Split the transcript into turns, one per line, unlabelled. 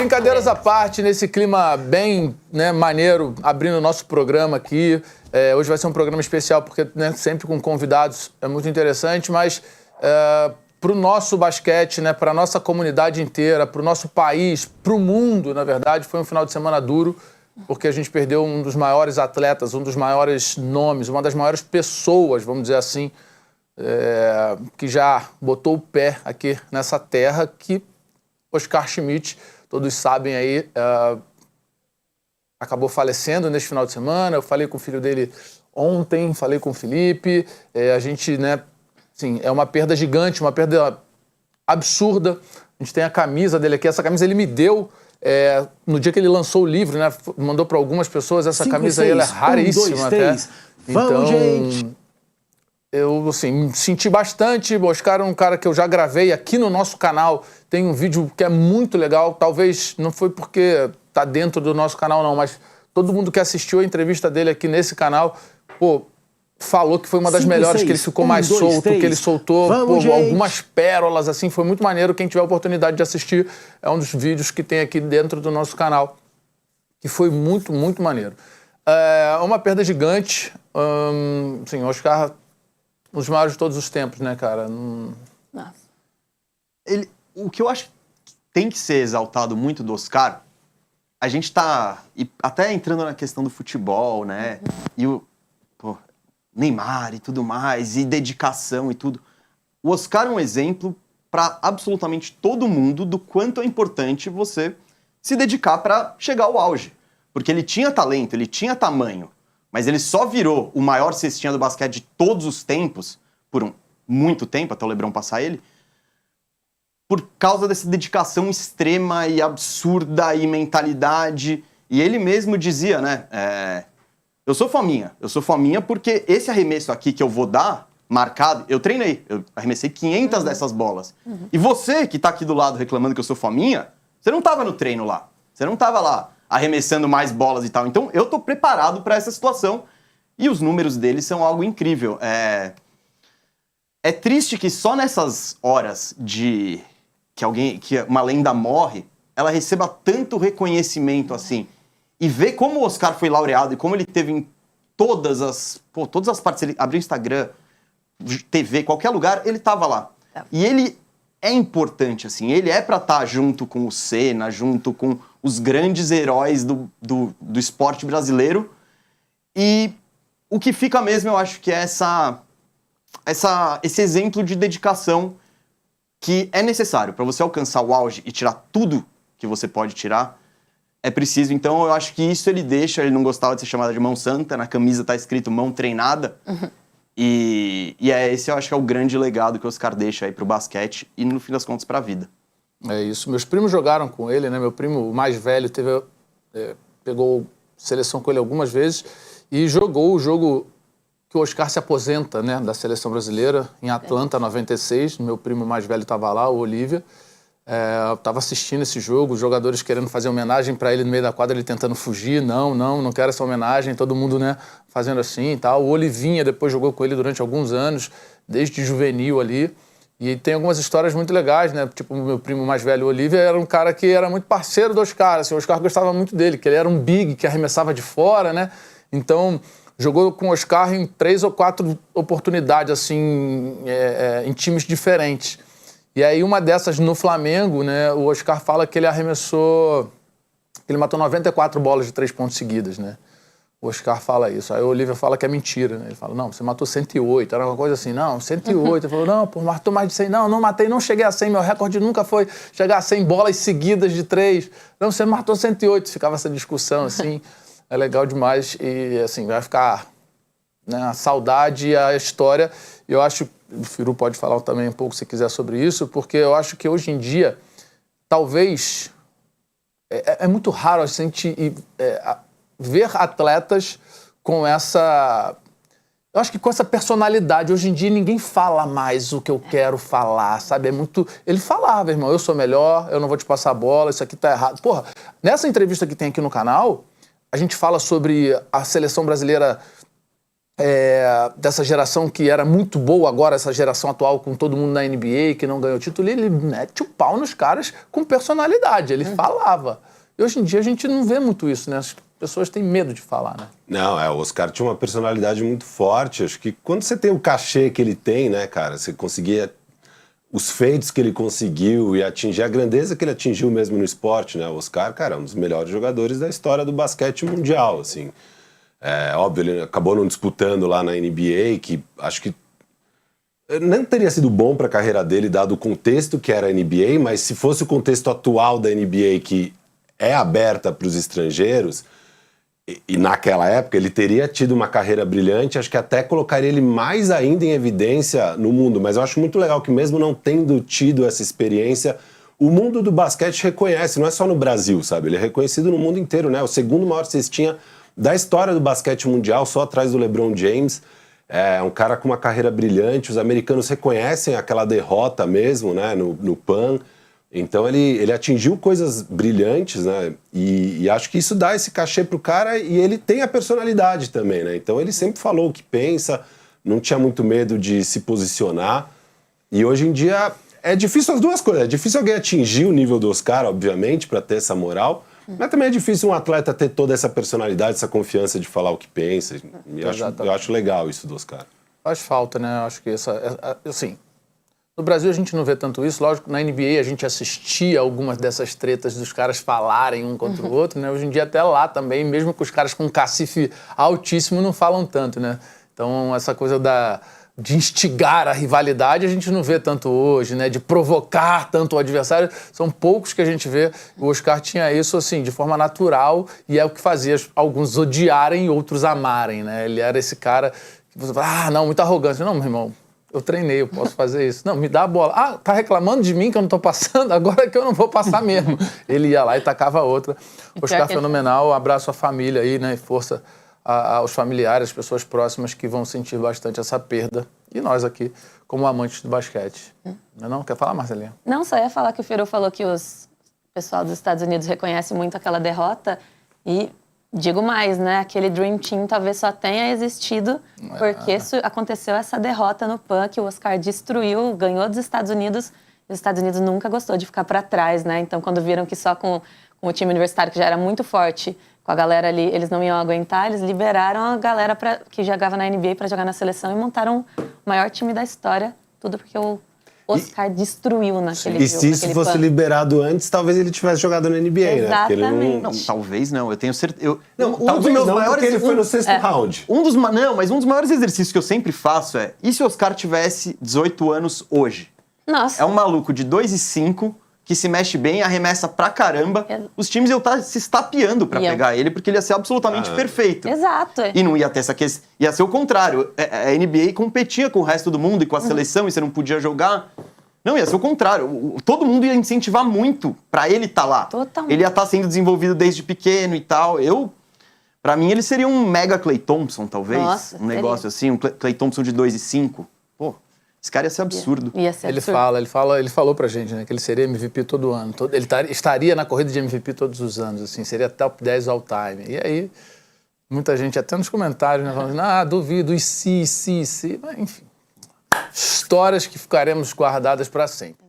brincadeiras à parte, nesse clima bem, né, maneiro, abrindo o nosso programa aqui. Hoje vai ser um programa especial, porque, né, sempre com convidados é muito interessante, mas para o nosso basquete, né, para a nossa comunidade inteira, para o nosso país, para o mundo, na verdade, foi um final de semana duro, porque a gente perdeu um dos maiores atletas, um dos maiores nomes, uma das maiores pessoas, vamos dizer assim, que já botou o pé aqui nessa terra, que Oscar Schmidt, todos sabem aí, acabou falecendo neste final de semana. Eu falei com o filho dele ontem, falei com o Felipe. A gente, né, assim, é uma perda gigante, uma perda absurda. A gente tem a camisa dele aqui. Essa camisa ele me deu no dia que ele lançou o livro, né? Mandou para algumas pessoas. Essa camisa aí ela é raríssima até.
Vamos, gente!
Eu, assim, senti bastante. O Oscar é um cara que eu já gravei aqui no nosso canal. Tem um vídeo que é muito legal. Talvez não foi porque tá dentro do nosso canal, não, mas todo mundo que assistiu a entrevista dele aqui nesse canal, pô, falou que foi uma das melhores, que ele ficou mais solto, que ele soltou algumas pérolas, assim. Foi muito maneiro. Quem tiver a oportunidade de assistir, é um dos vídeos que tem aqui dentro do nosso canal, que foi muito, muito maneiro. É uma perda gigante. Assim, Oscar, um dos maiores de todos os tempos, né, cara?
Nossa.
O que eu acho que tem que ser exaltado muito do Oscar, a gente tá até entrando na questão do futebol, né? E o Neymar e tudo mais, e dedicação e tudo. O Oscar é um exemplo para absolutamente todo mundo do quanto é importante você se dedicar para chegar ao auge. Porque ele tinha talento, ele tinha tamanho, mas ele só virou o maior cestinha do basquete de todos os tempos, por muito tempo, até o LeBron passar ele, por causa dessa dedicação extrema e absurda e mentalidade. E ele mesmo dizia, né, eu sou fominha porque esse arremesso aqui que eu vou dar, marcado, eu treinei, eu arremessei 500 dessas bolas. E você que tá aqui do lado reclamando que eu sou fominha, você não tava no treino lá, você não tava lá arremessando mais bolas e tal. Então, eu tô preparado para essa situação. E os números dele são algo incrível. É triste que só nessas horas que uma lenda morre, ela receba tanto reconhecimento assim. E ver como o Oscar foi laureado e como ele teve em todas as partes. Ele abriu Instagram, TV, qualquer lugar, ele tava lá. E ele é importante, assim. Ele é pra estar junto com o Senna, junto com os grandes heróis do esporte brasileiro. E o que fica mesmo, eu acho que é esse exemplo de dedicação que é necessário para você alcançar o auge e tirar tudo que você pode tirar. É preciso. Então, eu acho que isso ele deixa. Ele não gostava de ser chamado de mão santa. Na camisa tá escrito mão treinada. E esse, eu acho que é o grande legado que o Oscar deixa aí pro basquete e, no fim das contas, pra vida.
É isso. Meus primos jogaram com ele, né? Meu primo mais velho pegou seleção com ele algumas vezes e jogou o jogo que o Oscar se aposenta, né, da seleção brasileira, em Atlanta, 96. Meu primo mais velho estava lá, o Olívia. Estava assistindo esse jogo, os jogadores querendo fazer homenagem para ele no meio da quadra, ele tentando fugir. Não quero essa homenagem. Todo mundo, né, fazendo assim e tal. O Olivinha depois jogou com ele durante alguns anos, desde juvenil ali. E tem algumas histórias muito legais, né? Tipo, o meu primo mais velho, o Olívia, era um cara que era muito parceiro do Oscar. Assim, o Oscar gostava muito dele, que ele era um big que arremessava de fora, né? Então, jogou com o Oscar em 3 ou 4 oportunidades, assim, em times diferentes. E aí, uma dessas no Flamengo, né? O Oscar fala que ele arremessou... Ele matou 94 bolas de 3 pontos seguidas, né? O Oscar fala isso. Aí o Olívia fala que é mentira, né? Ele fala, não, você matou 108. Era uma coisa assim, não, 108. Ele falou, não, pô, matou mais de 100. Não matei, não cheguei a 100. Meu recorde nunca foi chegar a 100 bolas seguidas de 3. Não, você matou 108. Ficava essa discussão, assim. É legal demais. E, assim, vai ficar, né, a saudade e a história. Eu acho, o Firu pode falar também um pouco, se quiser, sobre isso, porque eu acho que hoje em dia, talvez, é muito raro a gente ver atletas com essa... Eu acho que com essa personalidade. Hoje em dia ninguém fala mais o que eu quero falar, sabe? É muito... Ele falava, irmão, eu sou melhor, eu não vou te passar a bola, isso aqui tá errado. Porra, nessa entrevista que tem aqui no canal, a gente fala sobre a seleção brasileira dessa geração que era muito boa agora, essa geração atual com todo mundo na NBA, que não ganhou título, ele mete o pau nos caras com personalidade, ele falava. E hoje em dia a gente não vê muito isso, né? As pessoas têm medo de falar, né?
Não, o Oscar tinha uma personalidade muito forte. Acho que quando você tem o cachê que ele tem, né, cara, você conseguia os feitos que ele conseguiu e atingir a grandeza que ele atingiu mesmo no esporte, né? O Oscar, cara, é um dos melhores jogadores da história do basquete mundial, assim. Óbvio, ele acabou não disputando lá na NBA, que acho que não teria sido bom para a carreira dele, dado o contexto que era a NBA, mas se fosse o contexto atual da NBA, que é aberta para os estrangeiros, e naquela época ele teria tido uma carreira brilhante, acho que até colocaria ele mais ainda em evidência no mundo. Mas eu acho muito legal que mesmo não tendo tido essa experiência, o mundo do basquete reconhece, não é só no Brasil, sabe? Ele é reconhecido no mundo inteiro, né? O segundo maior cestinha da história do basquete mundial, só atrás do LeBron James. É um cara com uma carreira brilhante, os americanos reconhecem aquela derrota mesmo, né, no PAN. Então ele atingiu coisas brilhantes, né, e acho que isso dá esse cachê pro cara, e ele tem a personalidade também, né, então ele sempre falou o que pensa, não tinha muito medo de se posicionar, e hoje em dia é difícil as duas coisas, é difícil alguém atingir o nível do Oscar, obviamente, para ter essa moral, mas também é difícil um atleta ter toda essa personalidade, essa confiança de falar o que pensa. Eu acho legal isso do Oscar.
Faz falta, né? Eu acho que assim, no Brasil a gente não vê tanto isso. Lógico, na NBA a gente assistia algumas dessas tretas dos caras falarem um contra o outro, né? Hoje em dia até lá também, mesmo com os caras com um cacife altíssimo, não falam tanto, né? Então essa coisa de instigar a rivalidade, a gente não vê tanto hoje, né? De provocar tanto o adversário. São poucos que a gente vê. O Oscar tinha isso, assim, de forma natural, e é o que fazia alguns odiarem e outros amarem, né? Ele era esse cara que você fala, não, muita arrogância. Não, meu irmão, eu treinei, eu posso fazer isso. Não, me dá a bola. Tá reclamando de mim que eu não tô passando? Agora que eu não vou passar mesmo. Ele ia lá e tacava outra. Oscar fenomenal, um abraço à família aí, né? Força aos familiares, às pessoas próximas que vão sentir bastante essa perda. E nós aqui, como amantes do basquete. Não? Quer falar, Marcelinha?
Não, só ia falar que o Firu falou que o pessoal dos Estados Unidos reconhece muito aquela derrota. E digo mais, né? Aquele Dream Team talvez só tenha existido porque aconteceu essa derrota no PAN, que o Oscar destruiu, ganhou dos Estados Unidos. E os Estados Unidos nunca gostou de ficar para trás, né? Então, quando viram que só com o time universitário, que já era muito forte, com a galera ali, eles não iam aguentar, eles liberaram a galera que jogava na NBA para jogar na seleção e montaram o maior time da história, tudo porque o Oscar destruiu naquele jogo.
E se isso fosse liberado antes, talvez ele tivesse jogado na NBA,
exatamente,
né?
Não, talvez não, eu tenho certeza.
Talvez não, porque ele foi no sexto round.
Mas um dos maiores exercícios que eu sempre faço e se o Oscar tivesse 18 anos hoje?
Nossa.
É um maluco de 2,5 que se mexe bem, arremessa pra caramba. Os times iam estar se estapeando pra pegar ele, porque ele ia ser absolutamente perfeito.
Exato.
E não ia ter essa questão. Ia ser o contrário. A NBA competia com o resto do mundo e com a seleção, e você não podia jogar. Não, ia ser o contrário. Todo mundo ia incentivar muito pra ele estar lá.
Totalmente.
Ele ia estar sendo desenvolvido desde pequeno e tal. Pra mim, ele seria um mega Klay Thompson, talvez.
Nossa,
um negócio assim, um Klay Thompson de 2,5. Pô, esse cara ia ser absurdo.
Ia ser absurdo.
Ele falou pra gente, né, que ele seria MVP todo ano. Ele estaria na corrida de MVP todos os anos, assim, seria top 10 all time. E aí, muita gente, até nos comentários, né, falando, duvido, e se, mas, enfim. Histórias que ficaremos guardadas para sempre.